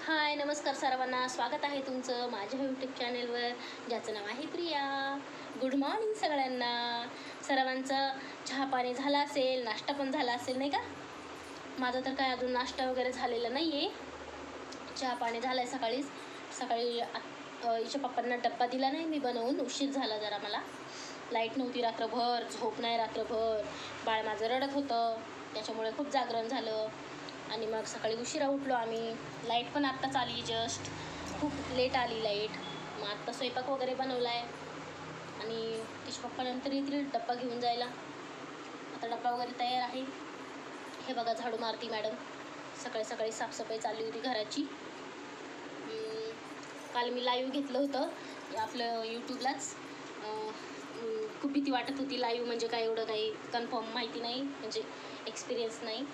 हाय नमस्कार सर्वांना, स्वागत आहे तुमचं माझ्या यूट्यूब चॅनेलवर ज्याचं नाव आहे प्रिया. गुड मॉर्निंग सगळ्यांना. सर्वांचं चहा पाणी झाला असेल, नाश्ता पण झाला असेल नाही का. माझं तर काय अजून नाश्ता वगैरे झालेला नाही आहे. चहा पाणी झालं आहे सकाळी हिच्या पप्पांना डब्बा दिला नाही मी बनवून. उशीर झाला जरा मला. लाईट नव्हती रात्रभर, झोप नाही रात्रभर. बाळ माझं रडत होतं, त्याच्यामुळे खूप जागरण झालं. आणि मग सकाळी उशिरा उठलो आम्ही. लाईट पण आत्ताच आली, जस्ट खूप लेट आली लाईट. मग आत्ता स्वयंपाक वगैरे बनवला आहे आणि तिच्या पप्पा नंतर येतील डब्बा घेऊन जायला. आता डब्बा वगैरे तयार आहे. हे बघा झाडू मारती मॅडम. सकाळी साफसफाई चालली होती घराची. काल मी लाईव्ह घेतलं होतं आपलं यूट्यूबलाच. खूप भीती वाटत होती. लाईव्ह म्हणजे काय एवढं काही कन्फर्म माहिती नाही, म्हणजे एक्सपिरियन्स नाही.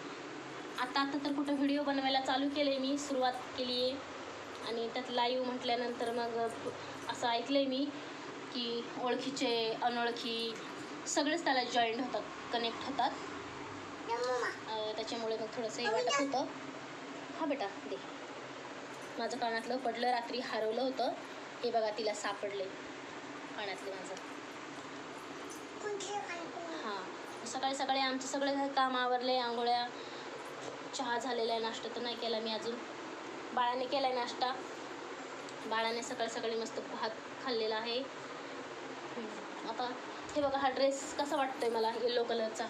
आता तर कुठं व्हिडिओ बनवायला चालू केलं आहे मी, सुरुवात केली आहे. आणि त्यात लाईव्ह म्हटल्यानंतर मग असं ऐकलं आहे मी की ओळखीचे अनोळखी सगळेच त्याला जॉईंट होतात, कनेक्ट होतात. त्याच्यामुळे मग थोडंसं हे वाटत होतं. हा बेटा दे. माझं कानातलं पडलं, रात्री हरवलं होतं. हे बघा तिला सापडले कानातले माझं. हां, सकाळी आमचं सगळे काम आवरले. आंघोळ्या, चहा झालेला आहे. नाश्ता तर नाही केला मी अजून. बाळाने केला आहे नाश्ता. बाळाने सकाळी मस्त भात खाल्लेला आहे. आता हे बघा, हा ड्रेस कसा वाटतोय मला, येल्लो कलरचा.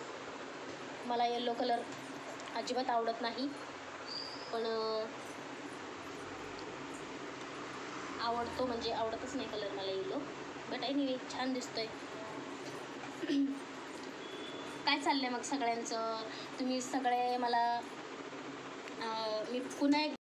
मला येल्लो कलर अजिबात आवडत नाही, पण आवडतो म्हणजे आवडतच नाही कलर मला येल्लो. बट एनिवे छान दिसतोय. काय चाललंय मग सगळ्यांचं? तुम्ही सगळे मला मी पुन्हा